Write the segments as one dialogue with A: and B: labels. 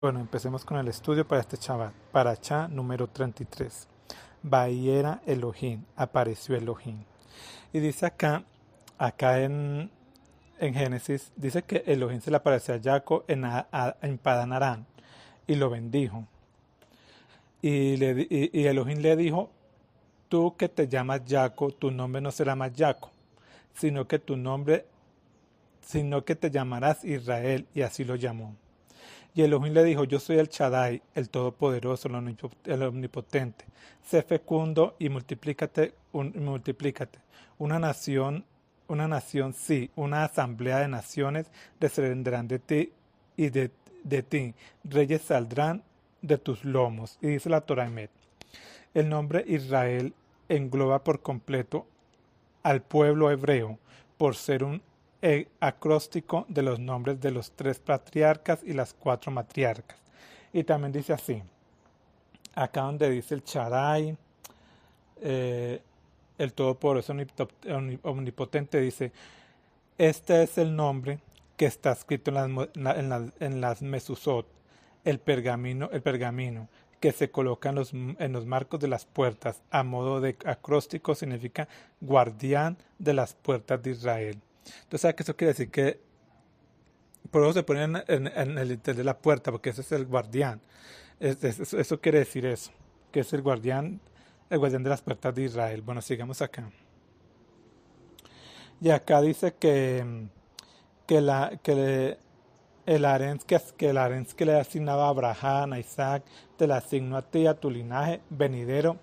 A: Bueno, empecemos con el estudio para este Shabbat. Parashá número 33. Vayera Elohim, apareció Elohim. Y dice acá en Génesis, dice que Elohim se le apareció a Jacob en Padan Aram y lo bendijo. Y Elohim le dijo, tú que te llamas Jacob, tu nombre no será más Jacob, sino que sino que te llamarás Israel, y así lo llamó. Y Elohim le dijo, yo soy el Shaddai, el Todopoderoso, el Omnipotente. Sé fecundo y multiplícate. Una nación sí, una asamblea de naciones descenderán de ti y de ti. Reyes saldrán de tus lomos. Y dice la Torah Emet. El nombre Israel engloba por completo al pueblo hebreo por ser un acróstico de los nombres de los tres patriarcas y las cuatro matriarcas. Y también dice así, acá donde dice el Shaddai, el Todopoderoso Omnipotente, dice, este es el nombre que está escrito en las Mesuzot, el pergamino que se coloca en los marcos de las puertas a modo de acróstico, significa guardián de las puertas de Israel. Entonces, ¿sabes qué eso quiere decir? Que por eso se pone en el interior de la puerta, porque ese es el guardián. Eso quiere decir eso, que es el guardián de las puertas de Israel. Bueno, sigamos acá. Y acá dice que el harén que le asignaba a Abraham, a Isaac, te la asigno a ti, a tu linaje venidero,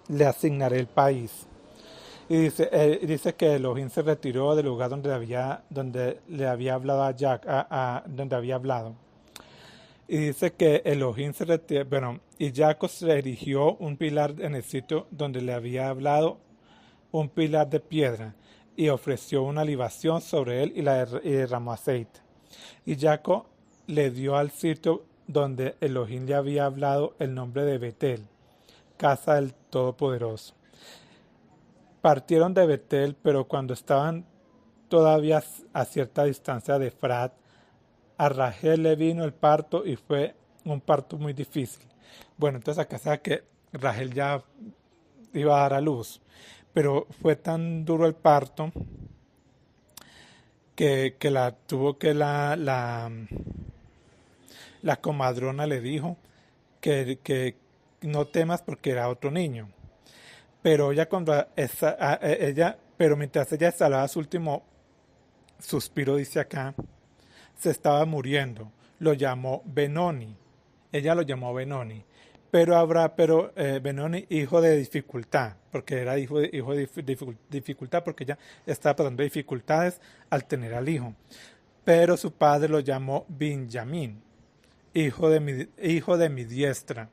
A: le asignaré el país. Y dice que Elohim se retiró del lugar donde le había hablado a donde había hablado. Y dice que Elohim se retiró, bueno, y Jacob se erigió un pilar en el sitio donde le había hablado, un pilar de piedra, y ofreció una libación sobre él y derramó aceite. Y Jacob le dio al sitio donde Elohim le había hablado el nombre de Betel, casa del Todopoderoso. Partieron de Betel, pero cuando estaban todavía a cierta distancia de Efrat, a Rachel le vino el parto y fue un parto muy difícil. Bueno, entonces acá sabe que Rachel ya iba a dar a luz, pero fue tan duro el parto que la comadrona le dijo que no temas porque era otro niño. Pero pero mientras ella exhalaba su último suspiro, dice acá, se estaba muriendo. Lo llamó Benoni. Ella lo llamó Benoni. Pero Benoni, hijo de dificultad, porque era hijo de dificultad, porque ella estaba pasando dificultades al tener al hijo. Pero su padre lo llamó Benjamín, hijo de mi diestra,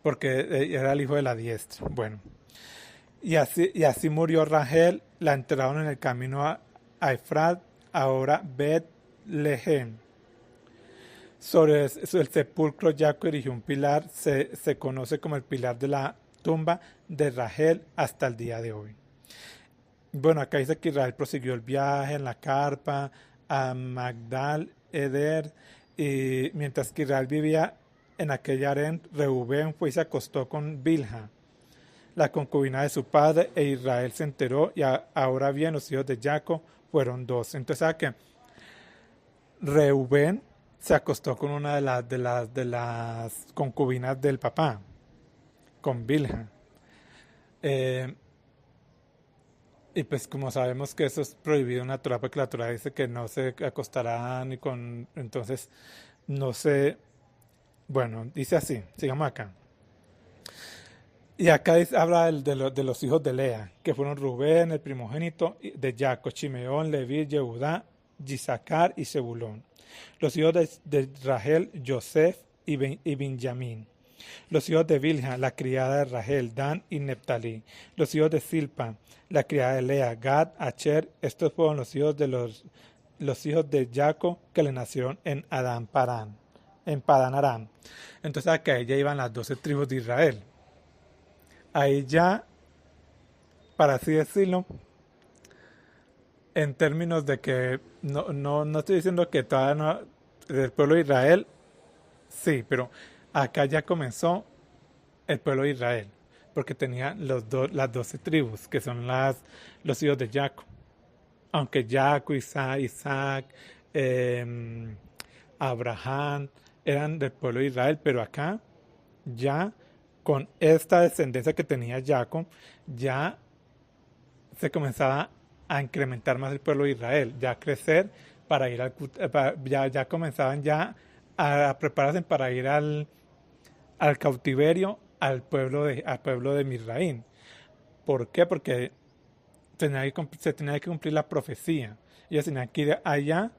A: porque era el hijo de la diestra. Bueno, y así murió Rachel, la enterraron en el camino a Efrat, ahora Bet-Lehem. Sobre el sepulcro Jacob erigió un pilar, se conoce como el pilar de la tumba de Rachel hasta el día de hoy. Bueno, acá dice que Israel prosiguió el viaje en la carpa a Magdal Eder, y mientras que Israel vivía en aquella harén, Reubén fue y se acostó con Bilha, la concubina de su padre, e Israel se enteró, y ahora bien los hijos de Jacob fueron dos. Entonces, ¿sabe qué? Reubén se acostó con una de las concubinas del papá, con Bilha. Eh, y pues como sabemos que eso es prohibido en la Torah, porque la Torah dice que no se acostará ni con... Entonces, no sé... Bueno, dice así, sigamos acá. Y acá habla de los hijos de Lea, que fueron Rubén, el primogénito de Jacob, Chimeón, Leví, Yehudá, Yisacar y Zebulón. Los hijos de Rachel, Joseph y Benjamín. Los hijos de Bilha, la criada de Rachel, Dan y Neptalí. Los hijos de Silpa, la criada de Lea, Gad, Acher. Estos fueron los hijos de Jacob que le nacieron en en Padan Aram. Entonces acá ya iban las 12 tribus de Israel. Ahí ya, para así decirlo, en términos de que no estoy diciendo que el pueblo de Israel Sí, pero acá ya comenzó el pueblo de Israel, porque tenía las 12 tribus, que son los hijos de Jacob. Aunque Jacob, Isaac, em, Abraham eran del pueblo de Israel, pero acá ya con esta descendencia que tenía Jacob, ya se comenzaba a incrementar más el pueblo de Israel, ya a crecer para ir ya comenzaban ya a prepararse para ir al cautiverio al pueblo de Misraín. ¿Por qué? Porque se tenía que cumplir la profecía. Ellos tenían que ir allá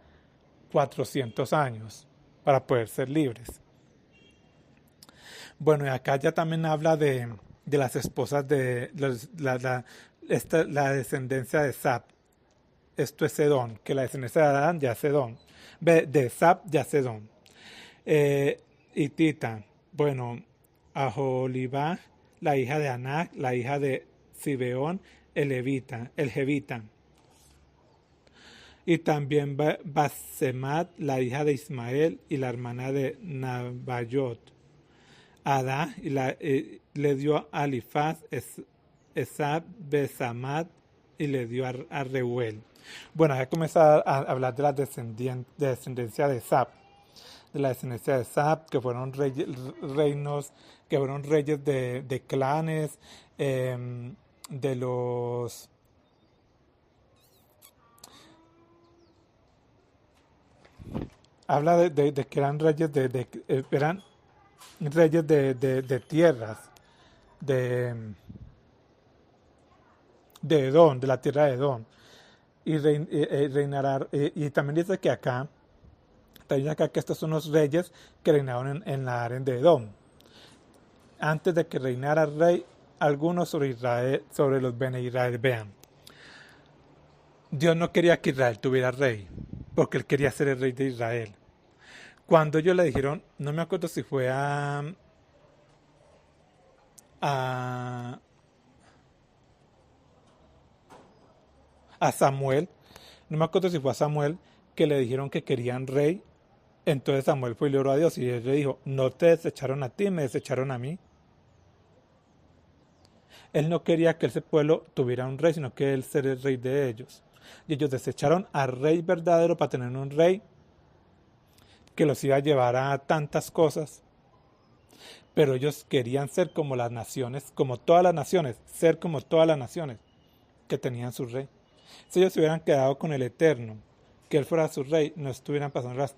A: 400 años para poder ser libres. Bueno, y acá ya también habla de las esposas de la descendencia de Sab. Esto es Sedón, que la descendencia de Adán ya es Sedón. De Sab ya es Sedón. Hitita, bueno, Aholibah, la hija de Anac, la hija de Sibeón, el Jevita. Y también Basemat, la hija de Ismael y la hermana de Nabayot. Adá le dio a Alifaz, Esab, Besamat y le dio a Reuel. Bueno, ya comienza a hablar de la descendencia de Esab, de la descendencia de Esab, que fueron reinos, que fueron reyes de clanes, de los... Habla de que eran reyes eran reyes de tierras, de, de Edom, de la tierra de Edom. Y reinará, y también dice que que estos son los reyes que reinaron en la área de Edom. Antes de que reinara el rey, algunos sobre Israel, sobre los Bene Israel, vean. Dios no quería que Israel tuviera rey, porque él quería ser el rey de Israel. Cuando ellos le dijeron, no me acuerdo si fue a Samuel, no me acuerdo si fue a Samuel, que le dijeron que querían rey. Entonces Samuel fue y le oró a Dios y él le dijo, no te desecharon a ti, me desecharon a mí. Él no quería que ese pueblo tuviera un rey, sino que él ser el rey de ellos. Y ellos desecharon al rey verdadero para tener un rey que los iba a llevar a tantas cosas. Pero ellos querían ser como las naciones, como todas las naciones, ser como todas las naciones que tenían su rey. Si ellos se hubieran quedado con el Eterno, que él fuera su rey, no estuvieran pasando las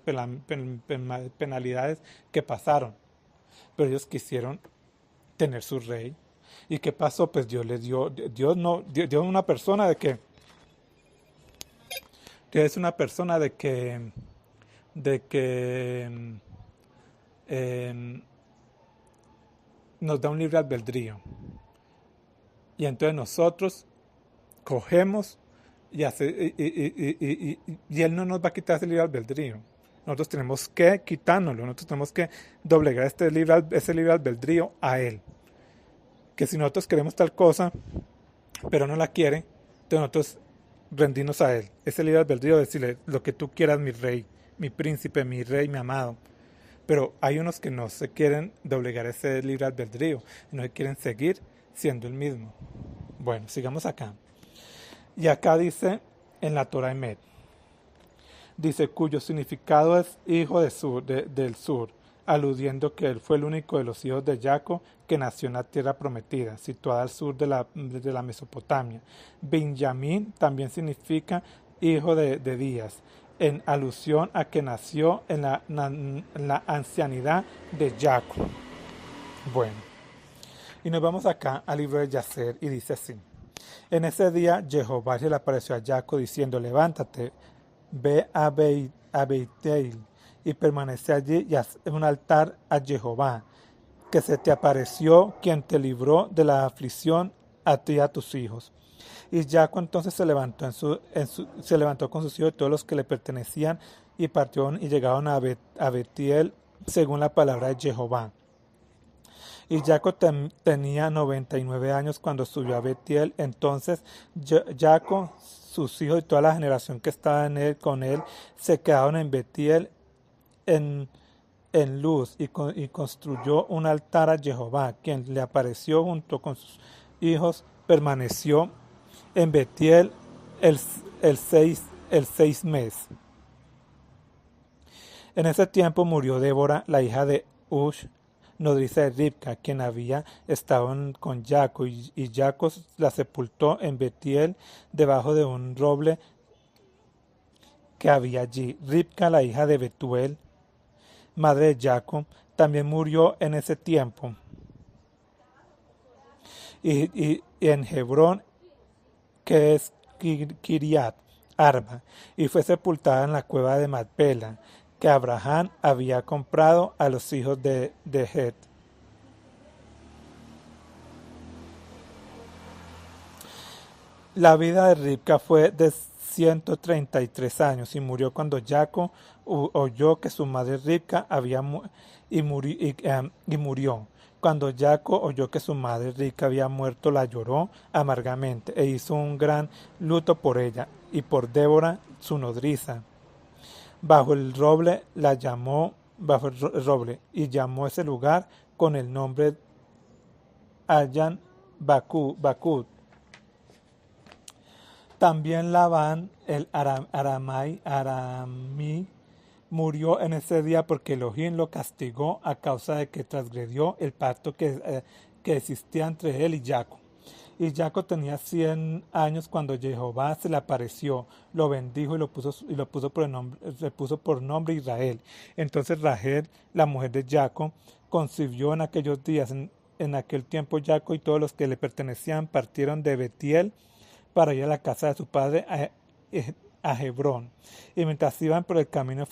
A: penalidades que pasaron. Pero ellos quisieron tener su rey. ¿Y qué pasó? Pues Dios les dio, Dios una persona de que, Dios es una persona de que nos da un libre albedrío. Y entonces nosotros cogemos y Él no nos va a quitar ese libre albedrío. Nosotros tenemos que quitárnoslo, nosotros tenemos que doblegar ese libre albedrío a Él. Que si nosotros queremos tal cosa, pero no la quiere, entonces nosotros rendirnos a Él. Ese libre albedrío, decirle lo que tú quieras, mi rey, mi príncipe, mi rey, mi amado. Pero hay unos que no se quieren doblegar ese libre albedrío, no quieren seguir siendo el mismo. Bueno, sigamos acá. Y acá dice en la Torah Emet, dice cuyo significado es hijo del sur, aludiendo que él fue el único de los hijos de Jacob que nació en la tierra prometida, situada al sur de la Mesopotamia. Benjamín también significa hijo de Días, en alusión a que nació en la ancianidad de Jacob. Bueno, y nos vamos acá al libro de Yacer y dice así. En ese día Jehová se le apareció a Jacob diciendo, levántate, ve a Beitel y permanece allí y haz un altar a Jehová, que se te apareció quien te libró de la aflicción a ti y a tus hijos. Y Jacob entonces se levantó, se levantó con sus hijos y todos los que le pertenecían y partieron y llegaron a Betiel según la palabra de Jehová. Y Jacob tenía 99 años cuando subió a Betiel. Entonces Jacob, sus hijos y toda la generación que estaba con él se quedaron en Betiel en luz y construyó un altar a Jehová, quien le apareció junto con sus hijos, permaneció en Betiel el, el 6 mes. En ese tiempo murió Débora, la hija de Ush, nodriza de Ribca, quien había estado con Jaco, y Jaco la sepultó en Betiel debajo de un roble que había allí. Ribca, la hija de Betuel, madre de Jaco, también murió en ese tiempo. Y en Hebrón, que es Kiriat Arba, y fue sepultada en la cueva de Macpela, que Abraham había comprado a los hijos de Het. La vida de Ribca fue de 133 años y murió cuando Jacob oyó que su madre Ribca y murió. Cuando Jacob oyó que su madre Ribca había muerto, la lloró amargamente e hizo un gran luto por ella y por Débora, su nodriza. Bajo el roble bajo el roble, y llamó ese lugar con el nombre Ayan Bakut. También Labán, el aramí, murió en ese día porque Elohim lo castigó a causa de que transgredió el pacto que existía entre él y Jacob. Y Jacob tenía 100 años cuando Jehová se le apareció, lo bendijo y le puso por nombre Israel. Entonces Rahel, la mujer de Jacob, concibió en aquellos días. En aquel tiempo Jacob y todos los que le pertenecían partieron de Betiel para ir a la casa de su padre a Hebrón. Y mientras iban por el camino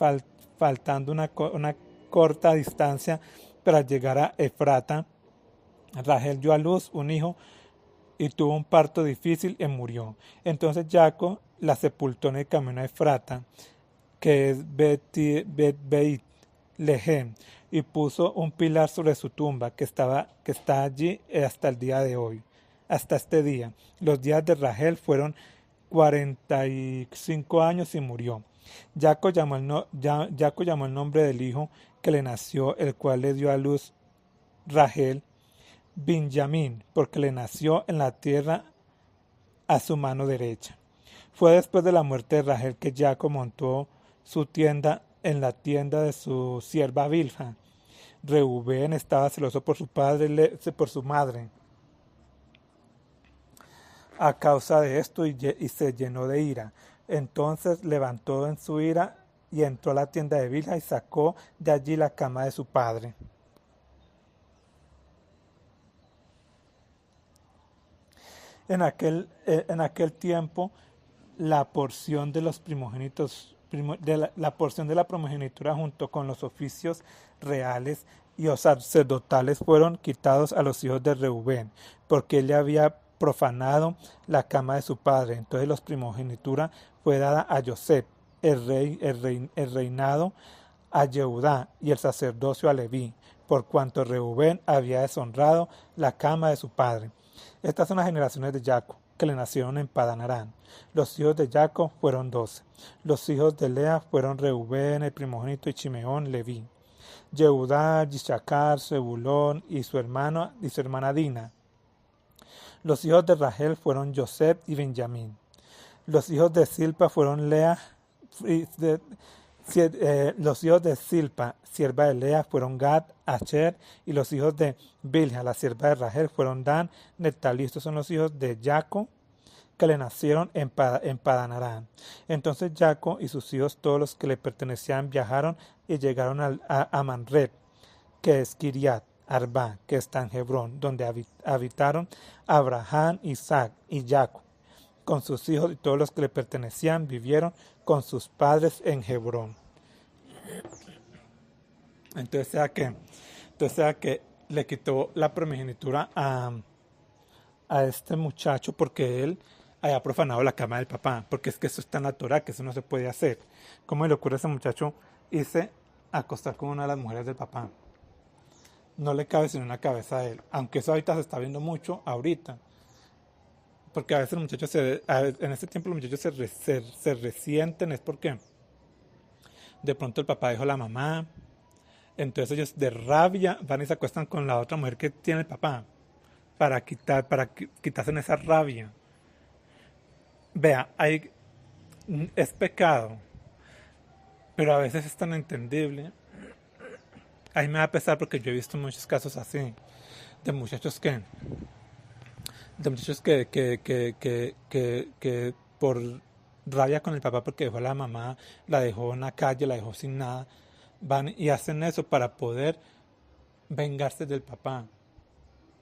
A: faltando una corta distancia para llegar a Efrata, Rahel dio a luz un hijo y tuvo un parto difícil y murió. Entonces Jacob la sepultó en el camino a Efrata, que es Beit Lehem, y puso un pilar sobre su tumba que está allí hasta el día de hoy. Hasta este día. Los días de Rahel fueron 45 años y murió. Jacob llamó el nombre del hijo que le nació, el cual le dio a luz Rahel, Benjamín, porque le nació en la tierra a su mano derecha. Fue después de la muerte de Rahel que Jacob montó su tienda en la tienda de su sierva Bilha. Reubén estaba celoso por su madre. A causa de esto y se llenó de ira. Entonces levantó en su ira y entró a la tienda de Bilha y sacó de allí la cama de su padre. En aquel tiempo, la porción de los primogénitos, la porción de la primogenitura junto con los oficios reales y los sacerdotales fueron quitados a los hijos de Reubén, porque él le había profanado la cama de su padre. Entonces la primogenitura fue dada a Joseph, el reinado a Yehudá y el sacerdocio a Leví, por cuanto Reubén había deshonrado la cama de su padre. Estas son las generaciones de Jacob, que le nacieron en Padan Aram. Los hijos de Jacob fueron 12. Los hijos de Lea fueron Reubén, el primogénito, y Chimeón, Leví. Yehudá, Yishacar, Zebulón y su hermana Dina. Los hijos de Rahel fueron Joseph y Benjamín. Los hijos de Silpa fueron Lea. Los hijos de Silpa, sierva de Lea, fueron Gad, Asher, y los hijos de Bilha, la sierva de Rahel, fueron Dan, Neftalí. Estos son los hijos de Jacob, que le nacieron en Padan Aram. Entonces Jacob y sus hijos, todos los que le pertenecían, viajaron y llegaron a Manreb, que es Kiriat Arba, que está en Hebrón, donde habitaron Abraham, Isaac y Jacob. Con sus hijos y todos los que le pertenecían vivieron con sus padres en Hebrón. Entonces sea que le quitó la primogenitura a este muchacho porque él haya profanado la cama del papá, porque es que eso está en la Torah, que eso no se puede hacer. ¿Cómo le ocurre a ese muchacho irse a acostar con una de las mujeres del papá? No le cabe sino en la cabeza a él, aunque eso ahorita se está viendo mucho ahorita. Porque a veces los muchachos en este tiempo los muchachos se resienten, es porque de pronto el papá dijo a la mamá, Entonces ellos de rabia van y se acuestan con la otra mujer que tiene el papá para quitarse esa rabia. Vea, es pecado, pero a veces es tan entendible. A mí me da pesar porque yo he visto muchos casos así, de muchachos que, de muchachos que por rabia con el papá porque dejó a la mamá, la dejó en la calle, la dejó sin nada, van y hacen eso para poder vengarse del papá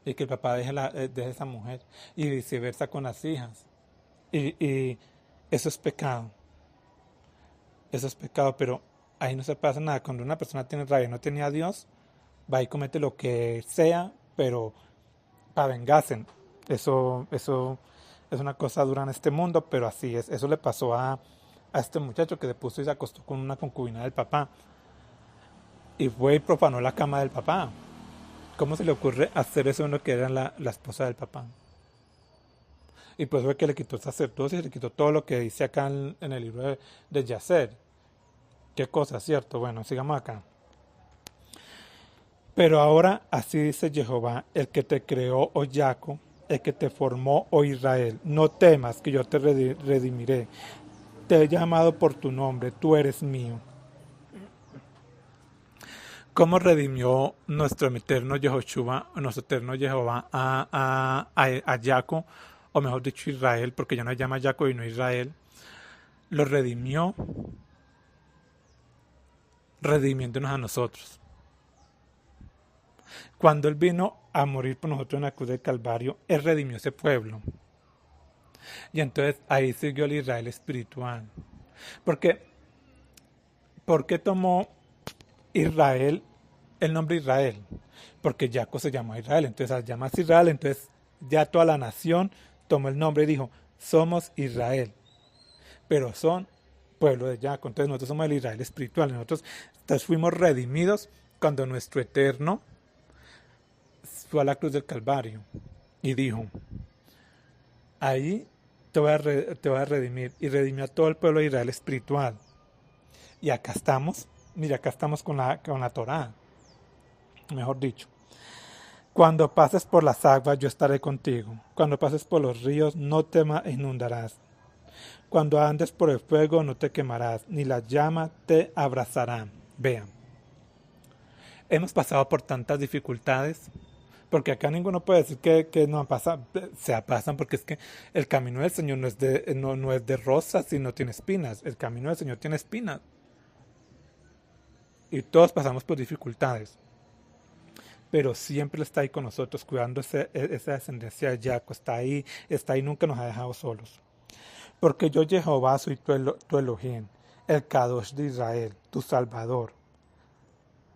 A: y que el papá deje a esa mujer y viceversa con las hijas. Y eso es pecado. Eso es pecado, pero ahí no se pasa nada. Cuando una persona tiene rabia y no tiene a Dios, va y comete lo que sea, pero para vengarse. Eso es una cosa dura en este mundo, pero así es. Eso le pasó a este muchacho que se puso y se acostó con una concubina del papá. Y fue y profanó la cama del papá. ¿Cómo se le ocurre hacer eso a uno que era la esposa del papá? Y pues fue que le quitó el sacerdocio y le quitó todo lo que dice acá en el libro de Yacer. Qué cosa, ¿cierto? Bueno, sigamos acá. Pero ahora así dice Jehová, el que te creó, oh Jacob, el que te formó, oh Israel. No temas que yo te redimiré. Te he llamado por tu nombre, tú eres mío. ¿Cómo redimió nuestro eterno Yehoshua, nuestro eterno Jehová a Jacob, o mejor dicho Israel, porque ya no se llama Jacob y no Israel? Lo redimió redimiéndonos a nosotros. Cuando Él vino a morir por nosotros en la cruz del Calvario, Él redimió ese pueblo. Y entonces ahí siguió el Israel espiritual. Porque, ¿por qué tomó Israel el nombre Israel? Porque Jacob se llamó Israel, entonces al llamarse Israel, entonces ya toda la nación tomó el nombre y dijo, somos Israel, pero son pueblo de Jacob. Entonces nosotros somos el Israel espiritual. Nosotros entonces fuimos redimidos cuando nuestro eterno fue a la cruz del Calvario y dijo, ahí te voy a redimir, y redimió a todo el pueblo de Israel espiritual. Y acá estamos, mira, acá estamos con la Torá, mejor dicho. Cuando pases por las aguas, yo estaré contigo. Cuando pases por los ríos, no te inundarás. Cuando andes por el fuego, no te quemarás, ni la llama te abrazará. Vean, hemos pasado por tantas dificultades, porque acá ninguno puede decir que no pasa, se pasan, porque es que el camino del Señor no es de rosas, sino tiene espinas. El camino del Señor tiene espinas. Y todos pasamos por dificultades. Pero siempre está ahí con nosotros, cuidando esa descendencia de Jacob. Está ahí, nunca nos ha dejado solos. Porque yo, Jehová, soy tu Elohim, el Kadosh de Israel, tu Salvador.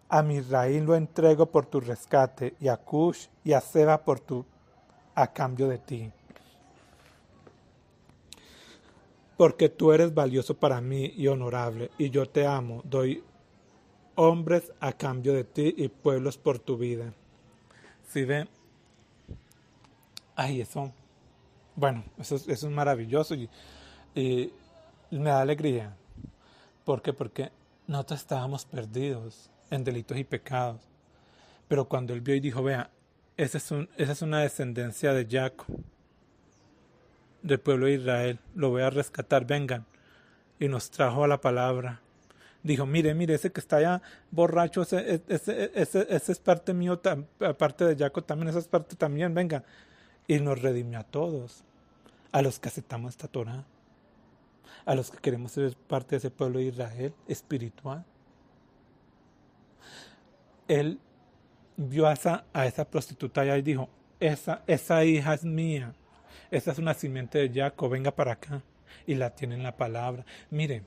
A: A mi Israel lo entrego por tu rescate, y a Cush y a Seba a cambio de ti. Porque tú eres valioso para mí y honorable, y yo te amo, doy hombres a cambio de ti y pueblos por tu vida. ¿Sí ven? Ay, eso. Bueno, eso es maravilloso y me da alegría. ¿Por qué? Porque nosotros estábamos perdidos en delitos y pecados. Pero cuando Él vio y dijo, vea, esa es una descendencia de Jacob, del pueblo de Israel, lo voy a rescatar, vengan. Y nos trajo a la palabra. Dijo, mire, ese que está allá borracho, ese es parte mío, parte de Jacob también, esa es parte también, venga. Y nos redimió a todos, a los que aceptamos esta Torah, a los que queremos ser parte de ese pueblo de Israel espiritual. Él vio a esa prostituta allá y dijo, esa hija es mía, esa es una simiente de Jacob, venga para acá. Y la tiene en la palabra. Miren,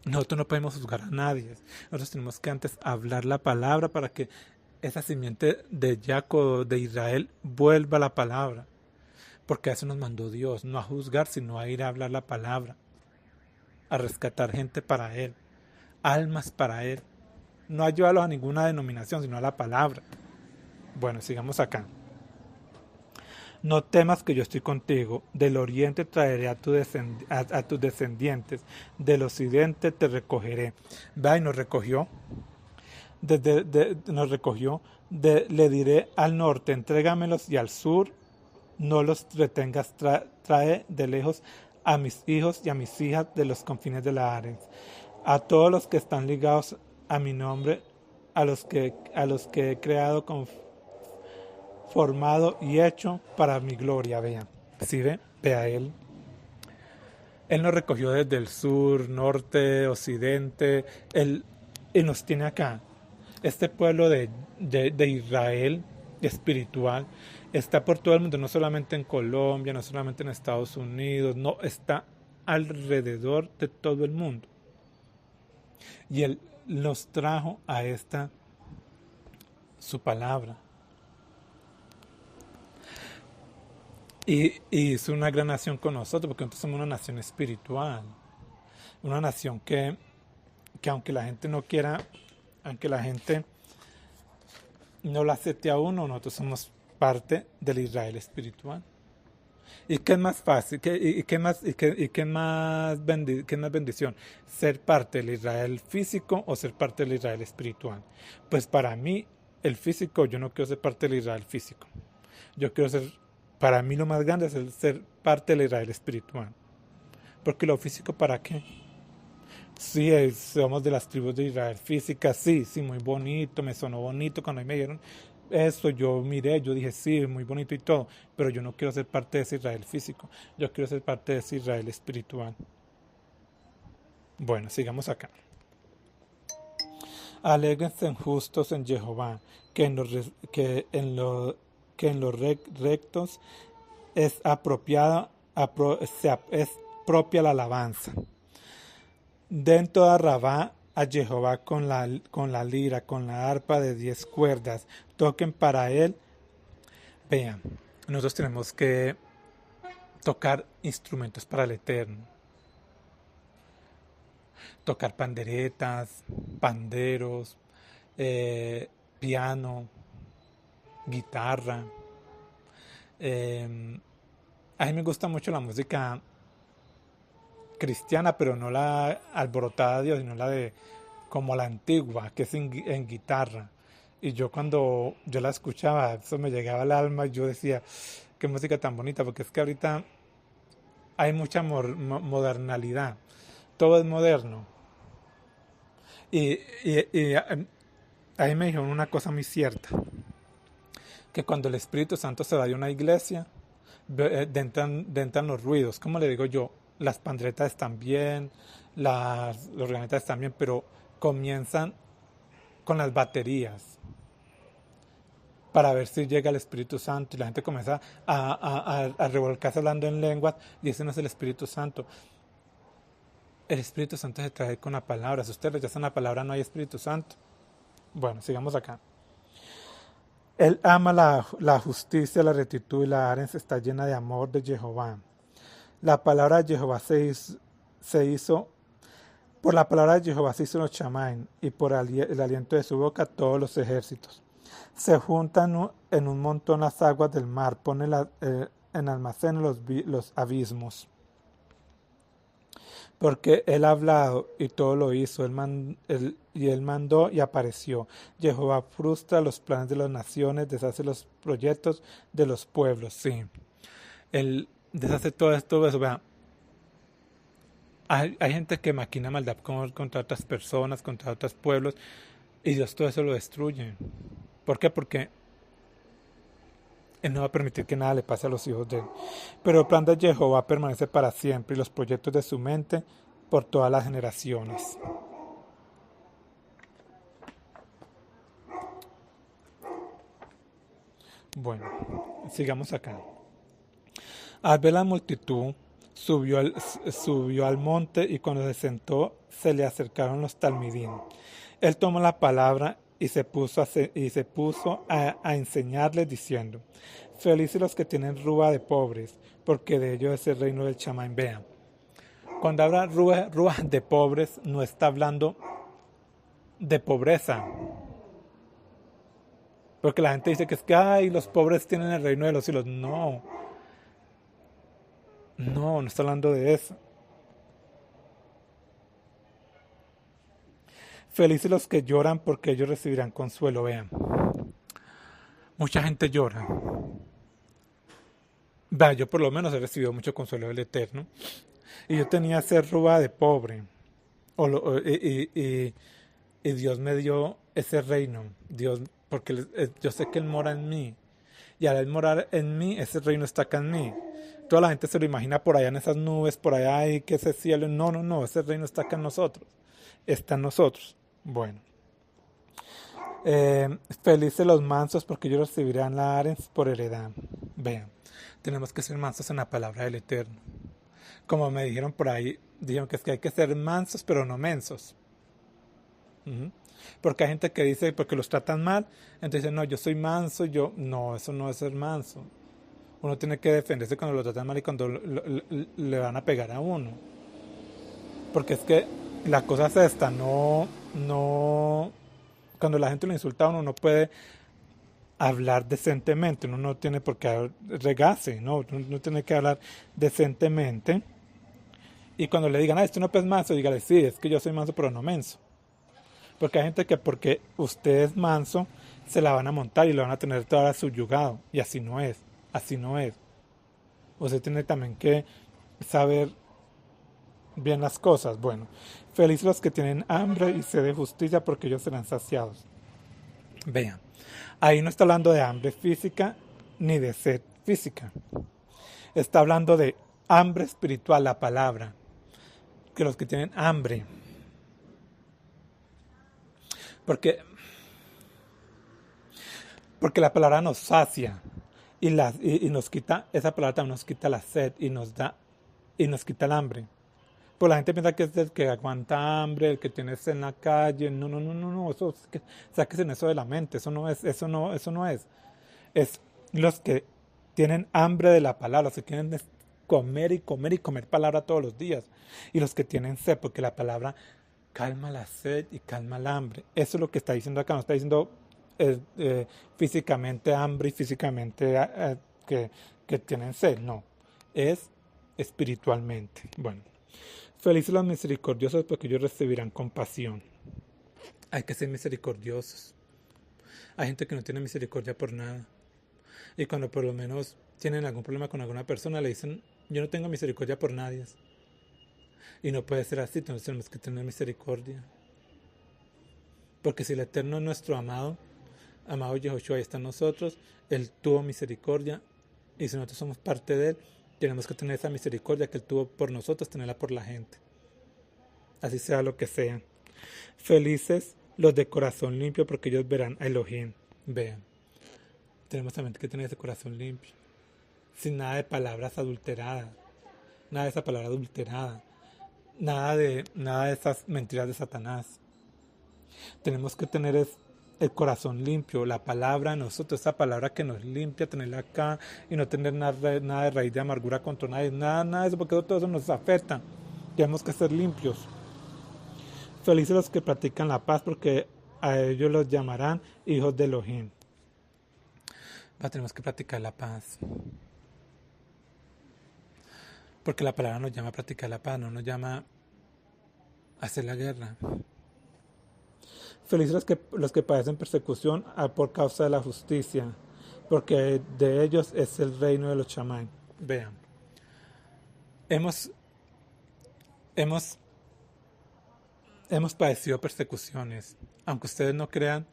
A: nosotros no podemos juzgar a nadie. Nosotros tenemos que antes hablar la palabra para que esa simiente de Jacob, de Israel, vuelva a la palabra. Porque a eso nos mandó Dios, no a juzgar, sino a ir a hablar la palabra. A rescatar gente para Él, almas para Él. No a llevarlos a ninguna denominación, sino a la palabra. Bueno, sigamos acá. No temas que yo estoy contigo, del oriente traeré a tus descendientes, del occidente te recogeré. Va y nos recogió. nos recogió, le diré al norte, entrégamelos, y al sur, no los retengas, trae de lejos a mis hijos y a mis hijas de los confines de la Ares, a todos los que están ligados a mi nombre, a los que he creado, formado y hecho para mi gloria. Vean, ¿sí ve? Vea él. Él nos recogió desde el sur, norte, occidente, y nos tiene acá. Este pueblo de Israel espiritual está por todo el mundo, no solamente en Colombia, no solamente en Estados Unidos, no, está alrededor de todo el mundo. Y Él nos trajo a esta, su palabra. Y hizo una gran nación con nosotros, porque nosotros somos una nación espiritual. Una nación que aunque la gente no quiera, aunque la gente no la acepte a uno, nosotros somos parte del Israel espiritual. ¿Y qué es más fácil? ¿Qué es más bendición? ¿Ser parte del Israel físico o ser parte del Israel espiritual? Pues para mí, el físico, yo no quiero ser parte del Israel físico. Yo quiero ser, para mí lo más grande es el ser parte del Israel espiritual. Porque lo físico, ¿para qué? Sí, somos de las tribus de Israel física, sí, muy bonito, me sonó bonito cuando me dieron eso, yo miré, yo dije, sí, muy bonito y todo, pero yo no quiero ser parte de ese Israel físico, yo quiero ser parte de ese Israel espiritual. Bueno, sigamos acá. Alégrense justos en Jehová, que en los rectos es apropiada, es propia la alabanza. Den toda Rabá a Jehová con la lira, con la arpa de 10 cuerdas. Toquen para él. Vean, nosotros tenemos que tocar instrumentos para el Eterno. Tocar panderetas, panderos, piano, guitarra. A mí me gusta mucho la música cristiana, pero no la alborotada de Dios, sino la de como la antigua, que es en guitarra. Y yo cuando yo la escuchaba, eso me llegaba al alma y yo decía, qué música tan bonita, porque es que ahorita hay mucha modernalidad, todo es moderno. Y ahí me dijeron una cosa muy cierta, que cuando el Espíritu Santo se va de una iglesia, entran los ruidos, como le digo yo, las panderetas están bien, las organetas están bien, pero comienzan con las baterías para ver si llega el Espíritu Santo y la gente comienza a revolcarse hablando en lenguas y ese no es el Espíritu Santo. El Espíritu Santo se trae con la palabra. Si ustedes rechazan la palabra, no hay Espíritu Santo. Bueno, sigamos acá. Él ama la justicia, la rectitud y la ares está llena de amor de Jehová. La palabra de Jehová se hizo, por la palabra de Jehová se hizo los chamain, y por el aliento de su boca todos los ejércitos. Se juntan en un montón las aguas del mar, pone en almacén los abismos. Porque él ha hablado y todo lo hizo, él mandó y apareció. Jehová frustra los planes de las naciones, deshace los proyectos de los pueblos. Sí, él deshace todo esto. Eso, vea. Hay gente que maquina maldad contra otras personas, contra otros pueblos, y Dios todo eso lo destruye. ¿Por qué? Porque Él no va a permitir que nada le pase a los hijos de Él. Pero el plan de Jehová permanece para siempre y los proyectos de su mente por todas las generaciones. Bueno, sigamos acá. Al ver la multitud, subió al monte y cuando se sentó se le acercaron los talmidín. Él tomó la palabra y se puso a enseñarles diciendo: felices los que tienen rúa de pobres, porque de ellos es el reino del Chamaim. Vean, cuando habla rúa de pobres, no está hablando de pobreza. Porque la gente dice que es que ay, los pobres tienen el reino de los cielos. No está hablando de eso. Felices los que lloran porque ellos recibirán consuelo. Vean, mucha gente llora. Vea, yo por lo menos he recibido mucho consuelo del Eterno. Y yo tenía ser roba de pobre. Y Dios me dio ese reino. Dios, porque yo sé que Él mora en mí. Y al Él morar en mí, ese reino está acá en mí. Toda la gente se lo imagina por allá en esas nubes, por allá y que ese cielo. No, no, no, ese reino está acá en nosotros. Está en nosotros. Bueno. Felices los mansos porque ellos recibirán la Arens por heredad. Vean, tenemos que ser mansos en la palabra del Eterno. Como me dijeron por ahí, dijeron que es que hay que ser mansos pero no mensos. Porque hay gente que dice, porque los tratan mal, entonces dicen, no, yo soy manso, no, eso no es ser manso. Uno tiene que defenderse cuando lo tratan mal y cuando le van a pegar a uno. Porque es que la cosa es esta, cuando la gente lo insulta a uno no puede hablar decentemente, uno no tiene por qué regarse, ¿no? Uno tiene que hablar decentemente. Y cuando le digan, esto no es manso, dígale, sí, es que yo soy manso pero no menso. Porque hay gente que porque usted es manso, se la van a montar y lo van a tener toda subyugado. Y así no es, así no es. Usted tiene también que saber bien las cosas. Bueno, felices los que tienen hambre y sed de justicia porque ellos serán saciados. Vean, ahí no está hablando de hambre física ni de sed física. Está hablando de hambre espiritual, la palabra. Que los que tienen hambre. Porque la palabra nos sacia y nos quita, esa palabra también nos quita la sed y nos quita el hambre. Pues la gente piensa que es el que aguanta hambre, el que tiene sed en la calle. No, eso sáquense eso de la mente, eso no es. Es los que tienen hambre de la palabra, los que quieren comer y comer y comer palabra todos los días. Y los que tienen sed, porque la palabra calma la sed y calma el hambre. Eso es lo que está diciendo acá, no está diciendo físicamente hambre y físicamente que tienen sed, no. Es espiritualmente. Bueno, felices los misericordiosos porque ellos recibirán compasión. Hay que ser misericordiosos. Hay gente que no tiene misericordia por nada. Y cuando por lo menos tienen algún problema con alguna persona, le dicen, yo no tengo misericordia por nadie. Y no puede ser así, entonces tenemos que tener misericordia. Porque si el Eterno es nuestro amado Yehoshua está en nosotros, Él tuvo misericordia, y si nosotros somos parte de Él, tenemos que tener esa misericordia que Él tuvo por nosotros, tenerla por la gente. Así sea lo que sea. Felices los de corazón limpio, porque ellos verán a Elohim. Vean, tenemos también que tener ese corazón limpio, sin nada de palabras adulteradas, nada de esa palabra adulterada, nada de esas mentiras de Satanás. Tenemos que tener el corazón limpio, la palabra en nosotros, esa palabra que nos limpia, tenerla acá y no tener nada de raíz de amargura contra nadie, nada de eso, porque todo eso nos afecta. Tenemos que ser limpios. Felices los que practican la paz, porque a ellos los llamarán hijos de Elohim. Tenemos que practicar la paz. Porque la palabra nos llama a practicar la paz, no nos llama a hacer la guerra. Felices los que padecen persecución por causa de la justicia, porque de ellos es el reino de los Shammai. Vean, hemos padecido persecuciones, aunque ustedes no crean,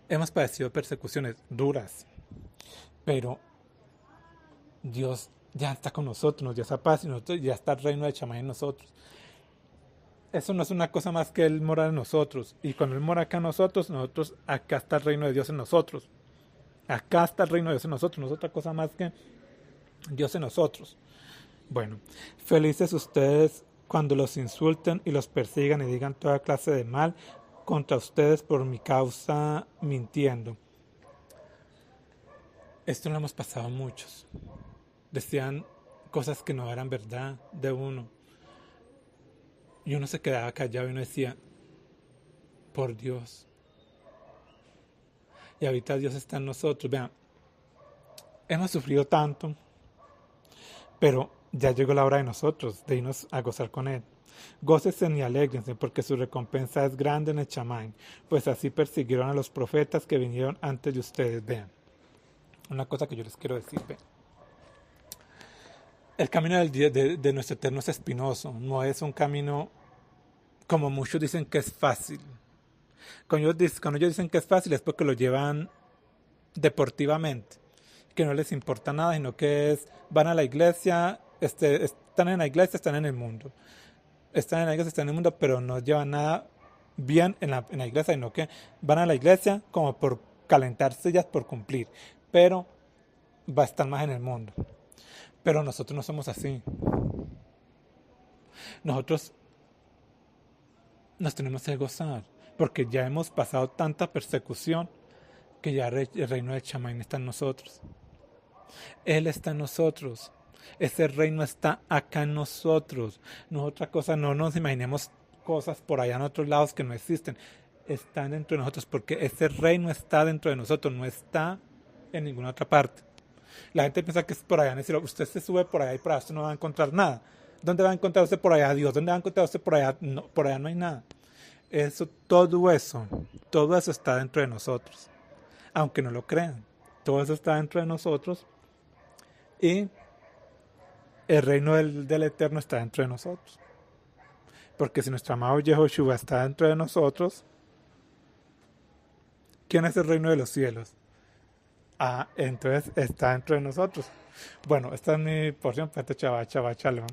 A: hemos padecido persecuciones duras, pero Dios ya está con nosotros, nos dio esa paz y nosotros, ya está el reino de Shammai en nosotros. Eso no es una cosa más que Él mora en nosotros. Y cuando Él mora acá en nosotros, acá está el reino de Dios en nosotros. Acá está el reino de Dios en nosotros. No es otra cosa más que Dios en nosotros. Bueno, felices ustedes cuando los insulten y los persigan y digan toda clase de mal contra ustedes por mi causa mintiendo. Esto lo hemos pasado muchos. Decían cosas que no eran verdad de uno. Y uno se quedaba callado y uno decía, por Dios. Y ahorita Dios está en nosotros. Vean, hemos sufrido tanto, pero ya llegó la hora de nosotros, de irnos a gozar con Él. Gócesen y alégrense, porque su recompensa es grande en el Chamain, pues así persiguieron a los profetas que vinieron antes de ustedes. Vean, una cosa que yo les quiero decir, vean. El camino de nuestro Eterno es espinoso, no es un camino como muchos dicen que es fácil. Cuando ellos dicen que es fácil es porque lo llevan deportivamente, que no les importa nada, sino que van a la iglesia, están en la iglesia, están en el mundo. Están en la iglesia, están en el mundo, pero no llevan nada bien en la iglesia, sino que van a la iglesia como por calentar sillas, por cumplir, pero va a estar más en el mundo. Pero nosotros no somos así. Nosotros nos tenemos que gozar, porque ya hemos pasado tanta persecución que ya el reino de Chamain está en nosotros. Él está en nosotros. Ese reino está acá en nosotros. No otra cosa, no nos imaginemos cosas por allá en otros lados que no existen. Están dentro de nosotros porque ese reino está dentro de nosotros, no está en ninguna otra parte. La gente piensa que es por allá en el cielo. Usted se sube por allá y por allá usted no va a encontrar nada. ¿Dónde va a encontrar usted por allá a Dios? ¿Dónde va a encontrar usted por allá? No, por allá no hay nada. Todo eso está dentro de nosotros. Aunque no lo crean, todo eso está dentro de nosotros y el reino del Eterno está dentro de nosotros. Porque si nuestro amado Yehoshua está dentro de nosotros, ¿quién es el reino de los cielos? Entonces está dentro de nosotros. Bueno, esta es mi porción. Chava, chava, chalón.